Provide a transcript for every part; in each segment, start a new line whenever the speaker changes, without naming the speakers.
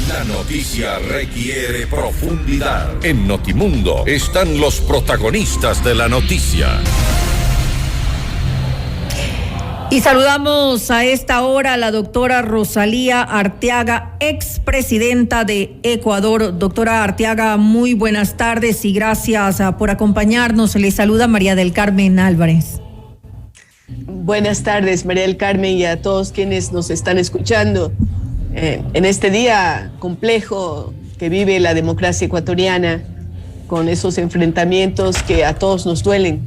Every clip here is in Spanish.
La noticia requiere profundidad. En Notimundo están los protagonistas de la noticia.
Y saludamos a esta hora a la doctora Rosalía Arteaga, expresidenta de Ecuador. Doctora Arteaga, muy buenas tardes y gracias por acompañarnos. Le saluda María del Carmen Álvarez.
Buenas tardes, María del Carmen, y a todos quienes nos están escuchando. En este día complejo que vive la democracia ecuatoriana, con esos enfrentamientos que a todos nos duelen,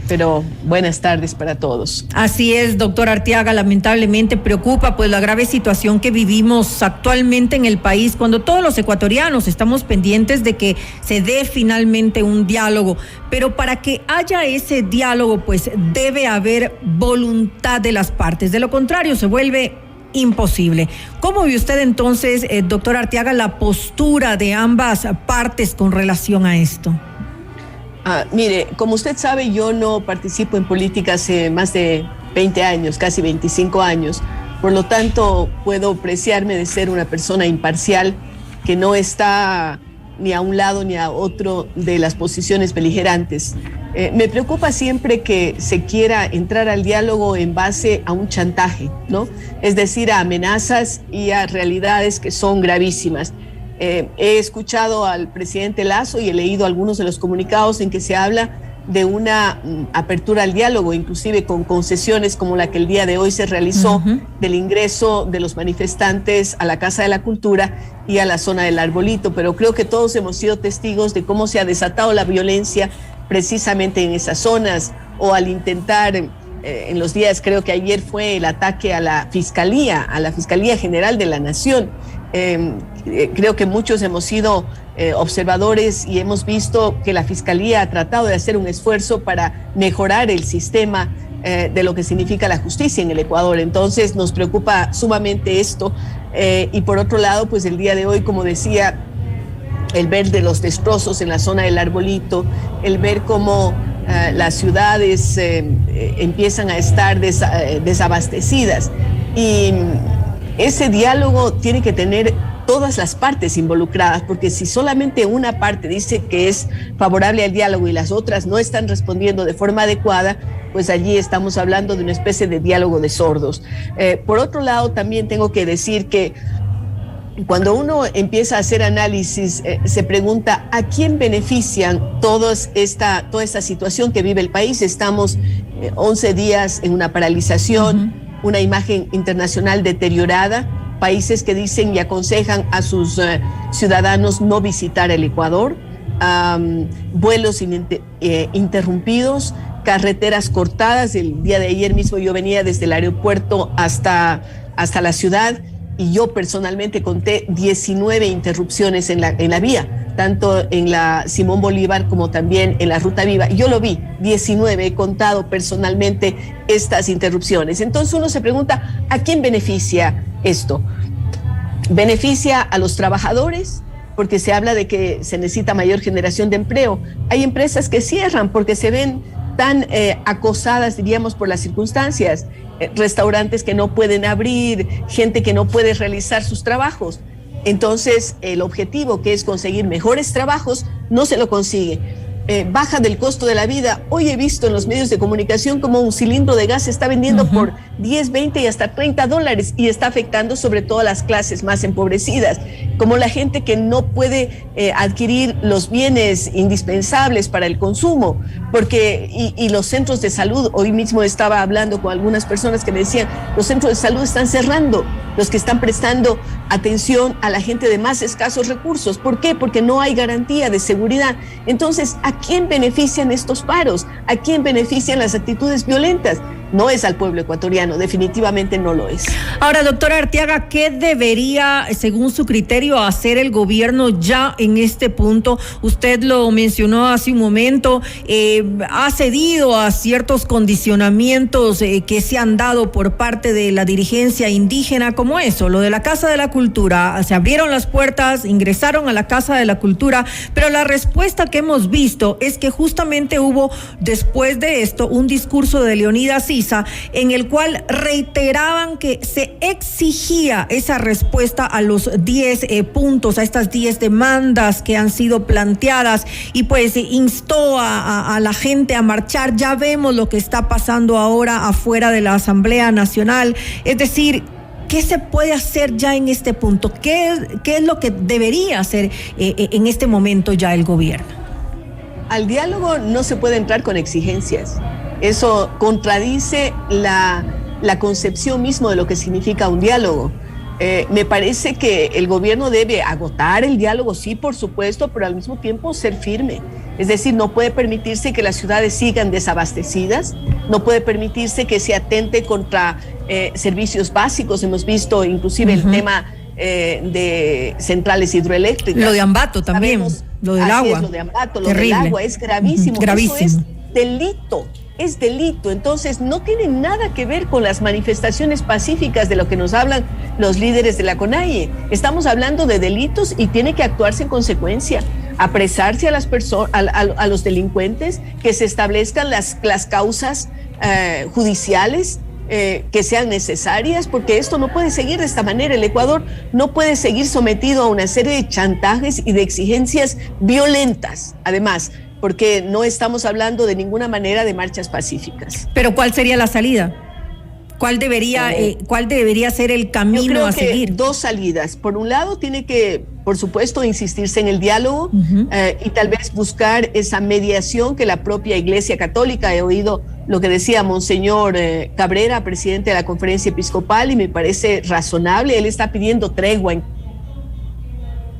pero buenas tardes para todos.
Así es, doctora Arteaga, lamentablemente preocupa pues la grave situación que vivimos actualmente en el país, cuando todos los ecuatorianos estamos pendientes de que se dé finalmente un diálogo, pero para que haya ese diálogo pues debe haber voluntad de las partes, de lo contrario se vuelve imposible. ¿Cómo ve usted entonces, doctora Arteaga, la postura de ambas partes con relación a esto?
Mire, como usted sabe, yo no participo en política hace más de 20 años, casi 25 años. Por lo tanto, puedo preciarme de ser una persona imparcial que no está ni a un lado ni a otro de las posiciones beligerantes. Me preocupa siempre que se quiera entrar al diálogo en base a un chantaje, ¿no? Es decir, a amenazas y a realidades que son gravísimas. He escuchado al presidente Lasso y he leído algunos de los comunicados en que se habla de una apertura al diálogo, inclusive con concesiones como la que el día de hoy se realizó, del ingreso de los manifestantes a la Casa de la Cultura y a la zona del Arbolito. Pero creo que todos hemos sido testigos de cómo se ha desatado la violencia precisamente en esas zonas, o al intentar, en los días, creo que ayer fue el ataque a la Fiscalía General de la Nación. Creo que muchos hemos sido observadores y hemos visto que la Fiscalía ha tratado de hacer un esfuerzo para mejorar el sistema de lo que significa la justicia en el Ecuador. Entonces nos preocupa sumamente esto, y por otro lado, pues el día de hoy, como decía, el ver de los destrozos en la zona del Arbolito, el ver cómo las ciudades empiezan a estar desabastecidas, y ese diálogo tiene que tener todas las partes involucradas, porque si solamente una parte dice que es favorable al diálogo y las otras no están respondiendo de forma adecuada, pues allí estamos hablando de una especie de diálogo de sordos. Por otro lado, también tengo que decir que cuando uno empieza a hacer análisis, se pregunta ¿a quién benefician toda esta situación que vive el país? Estamos 11 días en una paralización, una imagen internacional deteriorada, países que dicen y aconsejan a sus ciudadanos no visitar el Ecuador, vuelos interrumpidos, carreteras cortadas. El día de ayer mismo yo venía desde el aeropuerto hasta la ciudad, y yo personalmente conté 19 interrupciones en la vía, tanto en la Simón Bolívar como también en la Ruta Viva. Yo lo vi, 19, he contado personalmente estas interrupciones. Entonces uno se pregunta, ¿a quién beneficia esto? ¿Beneficia a los trabajadores? Porque se habla de que se necesita mayor generación de empleo. Hay empresas que cierran porque se ven tan acosadas, diríamos, por las circunstancias. Restaurantes que no pueden abrir, gente que no puede realizar sus trabajos. Entonces, el objetivo, que es conseguir mejores trabajos, no se lo consigue. Baja del costo de la vida. Hoy he visto en los medios de comunicación cómo un cilindro de gas se está vendiendo por 10, 20 y hasta $30, y está afectando sobre todo a las clases más empobrecidas, como la gente que no puede adquirir los bienes indispensables para el consumo, porque y los centros de salud. Hoy mismo estaba hablando con algunas personas que me decían, los centros de salud están cerrando, los que están prestando atención a la gente de más escasos recursos. ¿Por qué? Porque no hay garantía de seguridad. Entonces, ¿a quién benefician estos paros? ¿A quién benefician las actitudes violentas? No es al pueblo ecuatoriano, definitivamente no lo es. Ahora, doctora Arteaga, ¿qué debería, según su criterio, hacer el gobierno ya en este punto? Usted lo mencionó hace un momento, ha cedido a ciertos condicionamientos que se han dado por parte de la dirigencia indígena, como eso, lo de la Casa de la Cultura
Cultura, se abrieron las puertas, ingresaron a la Casa de la Cultura, pero la respuesta que hemos visto es que justamente hubo después de esto un discurso de Leonidas Issa en el cual reiteraban que se exigía esa respuesta a los 10 puntos, a estas 10 demandas que han sido planteadas, y pues instó a la gente a marchar. Ya vemos lo que está pasando ahora afuera de la Asamblea Nacional. Es decir, ¿qué se puede hacer ya en este punto? ¿Qué es lo que debería hacer en este momento ya el gobierno?
Al diálogo no se puede entrar con exigencias. Eso contradice la concepción mismo de lo que significa un diálogo. Me parece que el gobierno debe agotar el diálogo, sí, por supuesto, pero al mismo tiempo ser firme. Es decir, no puede permitirse que las ciudades sigan desabastecidas, no puede permitirse que se atente contra servicios básicos. Hemos visto inclusive el tema de centrales hidroeléctricas.
Lo de Ambato también, lo del agua.
Lo de Ambato, lo del agua es gravísimo.
Gravísimo.
Eso es delito. Es delito, entonces no tiene nada que ver con las manifestaciones pacíficas de lo que nos hablan los líderes de la CONAIE. Estamos hablando de delitos y tiene que actuarse en consecuencia, apresarse a las personas, a los delincuentes, que se establezcan las causas judiciales que sean necesarias, porque esto no puede seguir de esta manera. El Ecuador no puede seguir sometido a una serie de chantajes y de exigencias violentas, además, porque no estamos hablando de ninguna manera de marchas pacíficas.
Pero ¿cuál sería la salida? ¿Cuál debería ser el camino a seguir?
Dos salidas. Por un lado, tiene que, por supuesto, insistirse en el diálogo y tal vez buscar esa mediación que la propia Iglesia Católica. He oído lo que decía Monseñor Cabrera, presidente de la Conferencia Episcopal, y me parece razonable. Él está pidiendo tregua,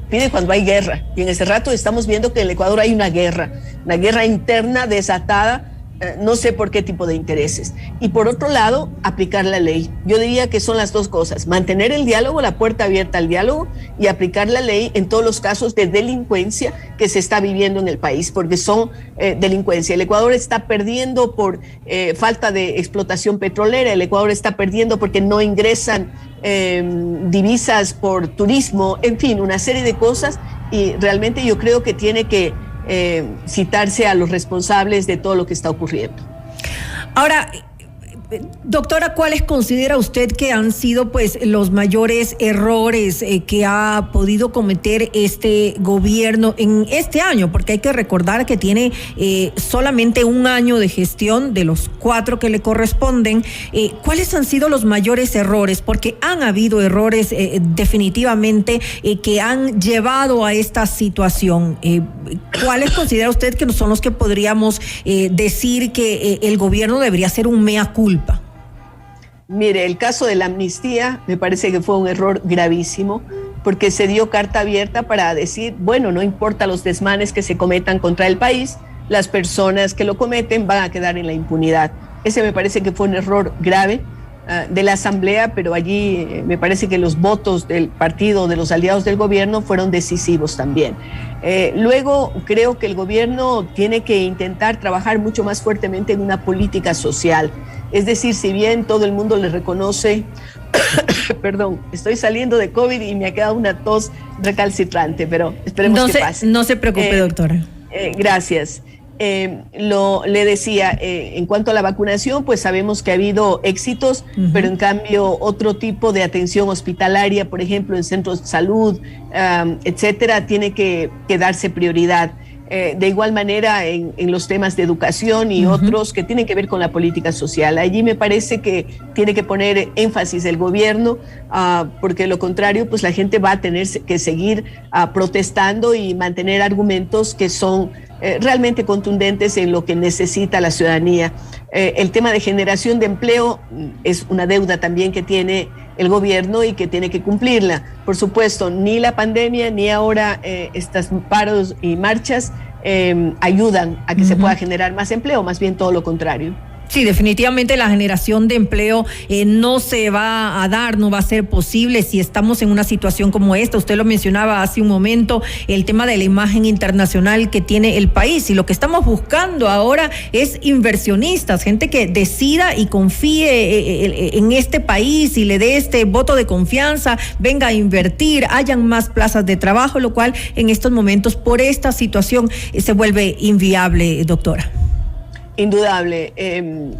pide cuando hay guerra, y en ese rato estamos viendo que en el Ecuador hay una guerra interna desatada, no sé por qué tipo de intereses. Y por otro lado, aplicar la ley. Yo diría que son las dos cosas: mantener el diálogo, la puerta abierta al diálogo, y aplicar la ley en todos los casos de delincuencia que se está viviendo en el país, porque son delincuencia. El Ecuador está perdiendo por falta de explotación petrolera, el Ecuador está perdiendo porque no ingresan divisas por turismo, en fin, una serie de cosas, y realmente yo creo que tiene que citarse a los responsables de todo lo que está ocurriendo.
Ahora, doctora, ¿cuáles considera usted que han sido pues los mayores errores que ha podido cometer este gobierno en este año? Porque hay que recordar que tiene solamente un año de gestión de los 4 que le corresponden. ¿Cuáles han sido los mayores errores? Porque han habido errores definitivamente que han llevado a esta situación. ¿Cuáles considera usted que son los que podríamos decir que el gobierno debería hacer un mea culpa?
Mire, el caso de la amnistía me parece que fue un error gravísimo, porque se dio carta abierta para decir, bueno, no importa los desmanes que se cometan contra el país, las personas que lo cometen van a quedar en la impunidad. Ese me parece que fue un error grave de la Asamblea, pero allí me parece que los votos del partido, de los aliados del gobierno, fueron decisivos también. Luego creo que el gobierno tiene que intentar trabajar mucho más fuertemente en una política social. Es decir, si bien todo el mundo le reconoce, perdón, estoy saliendo de COVID y me ha quedado una tos recalcitrante, pero esperemos que pase.
No se preocupe, doctora.
Gracias. Le decía, en cuanto a la vacunación, pues sabemos que ha habido éxitos, pero en cambio otro tipo de atención hospitalaria, por ejemplo, en centros de salud, etcétera, tiene que darse prioridad. De igual manera en los temas de educación y otros que tienen que ver con la política social. Allí me parece que tiene que poner énfasis el gobierno, porque de lo contrario, pues la gente va a tener que seguir protestando y mantener argumentos que son realmente contundentes en lo que necesita la ciudadanía. El tema de generación de empleo es una deuda también que tiene el gobierno y que tiene que cumplirla. Por supuesto, ni la pandemia ni ahora estas paros y marchas ayudan a que se pueda generar más empleo, más bien todo lo contrario.
Sí, definitivamente la generación de empleo no se va a dar, no va a ser posible si estamos en una situación como esta. Usted lo mencionaba hace un momento, el tema de la imagen internacional que tiene el país, y lo que estamos buscando ahora es inversionistas, gente que decida y confíe en este país y le dé este voto de confianza, venga a invertir, hayan más plazas de trabajo, lo cual en estos momentos por esta situación se vuelve inviable, doctora.
Indudable,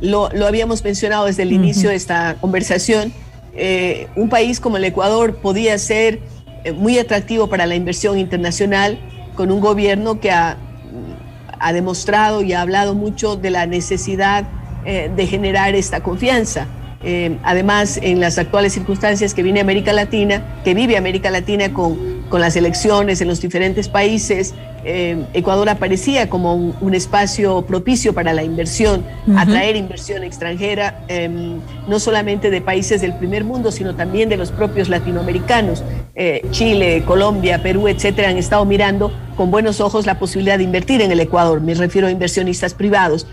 lo habíamos mencionado desde el inicio de esta conversación. Un país como el Ecuador podía ser muy atractivo para la inversión internacional, con un gobierno que ha demostrado y ha hablado mucho de la necesidad de generar esta confianza. Además, en las actuales circunstancias que vive América Latina con las elecciones en los diferentes países, Ecuador aparecía como un espacio propicio para la inversión, atraer inversión extranjera, no solamente de países del primer mundo, sino también de los propios latinoamericanos. Chile, Colombia, Perú, etcétera, han estado mirando con buenos ojos la posibilidad de invertir en el Ecuador. Me refiero a inversionistas privados.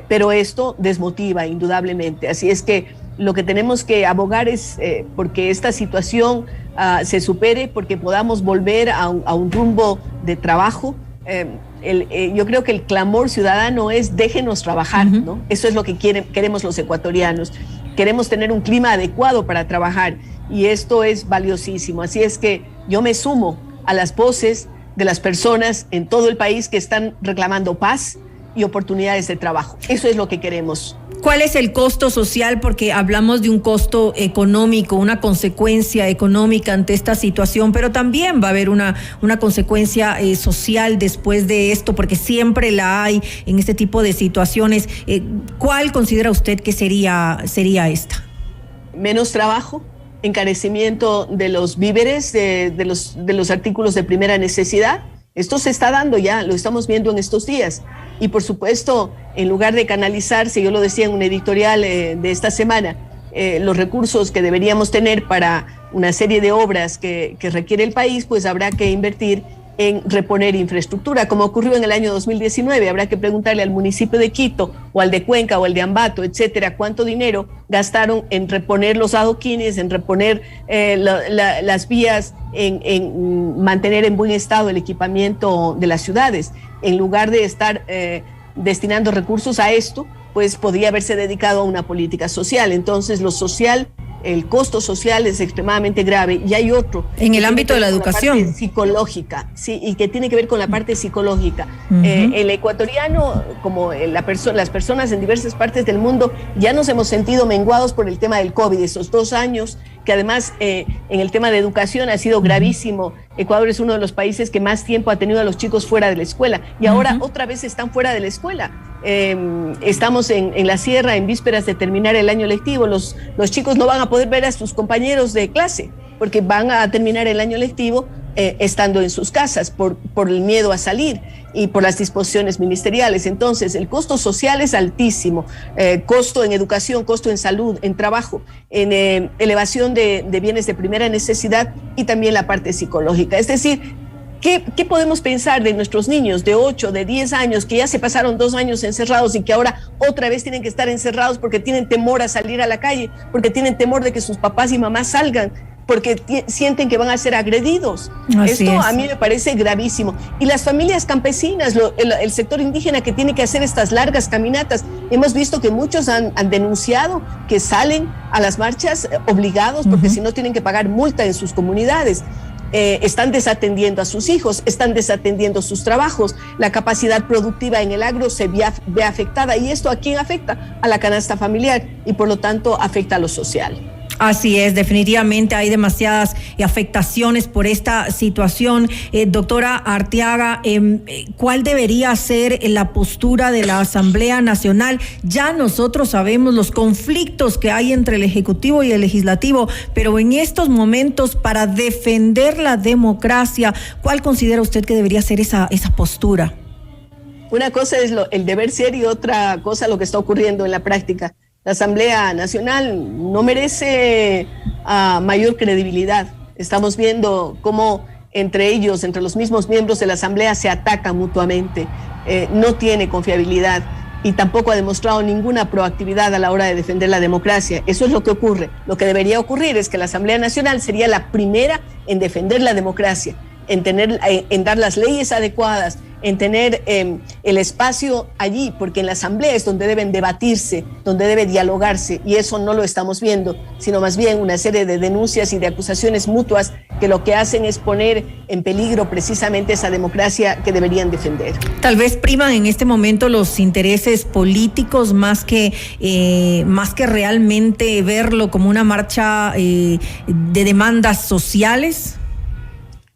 Pero esto desmotiva indudablemente. Así es que lo que tenemos que abogar es porque esta situación se supere, porque podamos volver a un rumbo de trabajo. Yo creo que el clamor ciudadano es déjenos trabajar, ¿no? Eso es lo que queremos los ecuatorianos. Queremos tener un clima adecuado para trabajar y esto es valiosísimo. Así es que yo me sumo a las voces de las personas en todo el país que están reclamando paz y oportunidades de trabajo. Eso es lo que queremos.
¿Cuál es el costo social? Porque hablamos de un costo económico, una consecuencia económica ante esta situación, pero también va a haber una consecuencia social después de esto, porque siempre la hay en este tipo de situaciones. ¿Cuál considera usted que sería esta? Menos trabajo,
encarecimiento de los víveres, de los artículos de primera necesidad. Esto se está dando ya, lo estamos viendo en estos días. Y por supuesto, en lugar de canalizarse, yo lo decía en un editorial de esta semana, los recursos que deberíamos tener para una serie de obras que requiere el país, pues habrá que invertir en reponer infraestructura, como ocurrió en el año 2019. Habrá que preguntarle al municipio de Quito o al de Cuenca o al de Ambato, etcétera, cuánto dinero gastaron en reponer los adoquines, en reponer las vías, en mantener en buen estado el equipamiento de las ciudades. En lugar de estar destinando recursos a esto, pues podría haberse dedicado a una política social. Entonces, lo social, el costo social es extremadamente grave. Y hay otro en el ámbito de la educación, la parte psicológica, sí, y que tiene que ver con la parte psicológica. El ecuatoriano, como las personas en diversas partes del mundo, ya nos hemos sentido menguados por el tema del COVID, esos 2 años, que además en el tema de educación ha sido gravísimo. Ecuador es uno de los países que más tiempo ha tenido a los chicos fuera de la escuela y ahora otra vez están fuera de la escuela. Estamos en la sierra en vísperas de terminar el año lectivo. Los chicos no van a poder ver a sus compañeros de clase porque van a terminar el año lectivo estando en sus casas por el miedo a salir y por las disposiciones ministeriales. Entonces, el costo social es altísimo, costo en educación, costo en salud, en trabajo, en elevación de bienes de primera necesidad y también la parte psicológica. Es decir, ¿qué podemos pensar de nuestros niños de 8, de 10 años que ya se pasaron 2 años encerrados y que ahora otra vez tienen que estar encerrados porque tienen temor a salir a la calle, porque tienen temor de que sus papás y mamás salgan, porque sienten que van a ser agredidos? Esto a mí me parece gravísimo. Y las familias campesinas, el sector indígena que tiene que hacer estas largas caminatas, hemos visto que muchos han denunciado que salen a las marchas obligados porque si no tienen que pagar multa en sus comunidades. Están desatendiendo a sus hijos, están desatendiendo sus trabajos, la capacidad productiva en el agro se ve afectada. ¿Y esto a quién afecta? A la canasta familiar y por lo tanto afecta a lo social.
Así es, definitivamente hay demasiadas afectaciones por esta situación. Doctora Arteaga, ¿cuál debería ser la postura de la Asamblea Nacional? Ya nosotros sabemos los conflictos que hay entre el Ejecutivo y el Legislativo, pero en estos momentos, para defender la democracia, ¿cuál considera usted que debería ser esa postura?
Una cosa es el deber ser y otra cosa lo que está ocurriendo en la práctica. La Asamblea Nacional no merece mayor credibilidad. Estamos viendo cómo entre los mismos miembros de la Asamblea se atacan mutuamente. No tiene confiabilidad. y tampoco ha demostrado ninguna proactividad a la hora de defender la democracia. Eso es lo que ocurre. Lo que debería ocurrir es que la Asamblea Nacional sería la primera en defender la democracia, en dar las leyes adecuadas, en tener el espacio allí, porque en la Asamblea es donde deben debatirse, donde debe dialogarse, y eso no lo estamos viendo, sino más bien una serie de denuncias y de acusaciones mutuas que lo que hacen es poner en peligro precisamente esa democracia que deberían defender.
Tal vez priman en este momento los intereses políticos más que realmente verlo como una marcha de demandas sociales.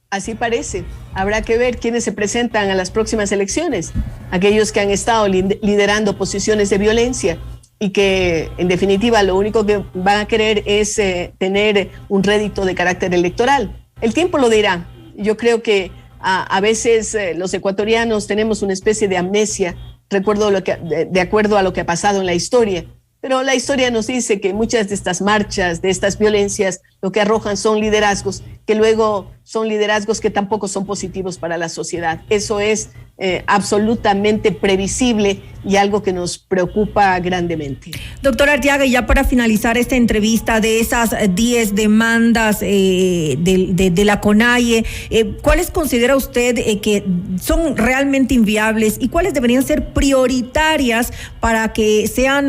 Así parece. Habrá que ver quiénes se presentan a las próximas elecciones, aquellos que han estado liderando posiciones de violencia y que en definitiva lo único que van a querer es tener un rédito de carácter electoral. El tiempo lo dirá. Yo creo que a veces los ecuatorianos tenemos una especie de amnesia, de acuerdo a lo que ha pasado en la historia. Pero la historia nos dice que muchas de estas marchas, de estas violencias, lo que arrojan son liderazgos, que luego son liderazgos que tampoco son positivos para la sociedad. Eso es absolutamente previsible y algo que nos preocupa grandemente.
Doctora Arteaga, y ya para finalizar esta entrevista, de esas 10 demandas de la CONAIE, ¿cuáles considera usted que son realmente inviables y cuáles deberían ser prioritarias para que sean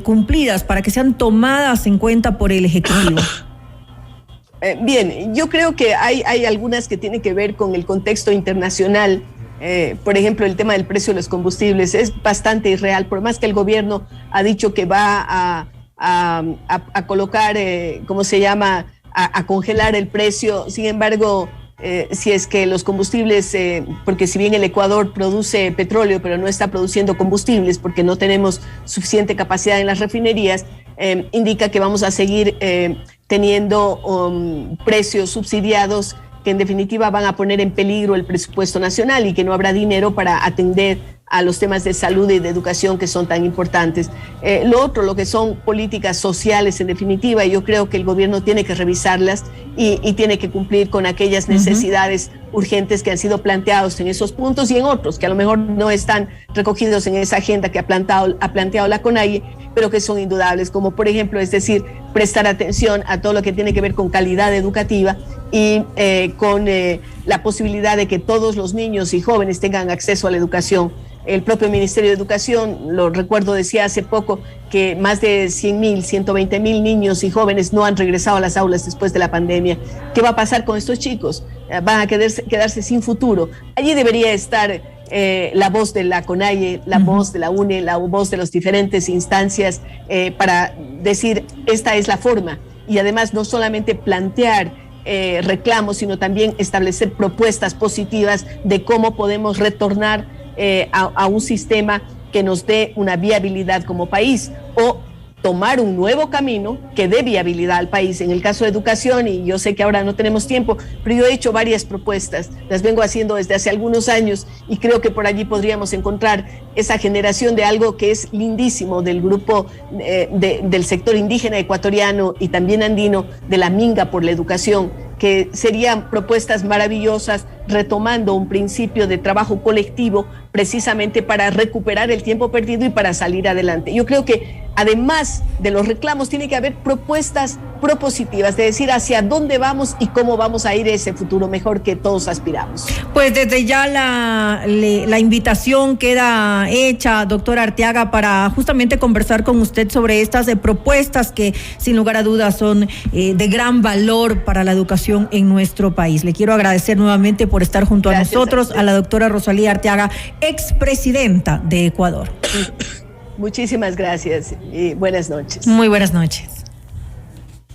cumplidas, para que sean tomadas en cuenta por el Ejecutivo?
Bien, yo creo que hay algunas que tienen que ver con el contexto internacional. Por ejemplo, el tema del precio de los combustibles es bastante irreal, por más que el gobierno ha dicho que va a colocar, ¿cómo se llama?, a congelar el precio. Sin embargo, si es que los combustibles, porque si bien el Ecuador produce petróleo, pero no está produciendo combustibles porque no tenemos suficiente capacidad en las refinerías, indica que vamos a seguir teniendo precios subsidiados que en definitiva van a poner en peligro el presupuesto nacional y que no habrá dinero para atender a los temas de salud y de educación que son tan importantes. Lo otro, lo que son políticas sociales en definitiva, yo creo que el gobierno tiene que revisarlas y tiene que cumplir con aquellas necesidades urgentes que han sido planteados en esos puntos y en otros que a lo mejor no están recogidos en esa agenda que ha planteado la CONAIE, pero que son indudables, como por ejemplo, es decir, prestar atención a todo lo que tiene que ver con calidad educativa y con la posibilidad de que todos los niños y jóvenes tengan acceso a la educación. El propio Ministerio de Educación, lo recuerdo, decía hace poco que más de 100.000, 120.000 niños y jóvenes no han regresado a las aulas después de la pandemia. ¿Qué va a pasar con estos chicos? Van a quedarse sin futuro. Allí debería estar la voz de la CONAIE, la voz de la UNE, la voz de las diferentes instancias para decir esta es la forma. Y además no solamente plantear reclamos, sino también establecer propuestas positivas de cómo podemos retornar a un sistema que nos dé una viabilidad como país o tomar un nuevo camino que dé viabilidad al país. En el caso de educación, y yo sé que ahora no tenemos tiempo, pero yo he hecho varias propuestas, las vengo haciendo desde hace algunos años y creo que por allí podríamos encontrar esa generación de algo que es lindísimo del grupo del sector indígena ecuatoriano y también andino, de la Minga por la Educación, que serían propuestas maravillosas retomando un principio de trabajo colectivo precisamente para recuperar el tiempo perdido y para salir adelante. Yo creo que además de los reclamos tiene que haber propuestas propositivas, de decir hacia dónde vamos y cómo vamos a ir a ese futuro mejor que todos aspiramos.
Pues desde ya la invitación queda hecha, doctora Arteaga, para justamente conversar con usted sobre estas propuestas que sin lugar a dudas son de gran valor para la educación en nuestro país. Le quiero agradecer nuevamente por estar junto a nosotros, a la doctora Rosalía Arteaga, expresidenta de Ecuador.
Muchísimas gracias y buenas noches.
Muy buenas noches.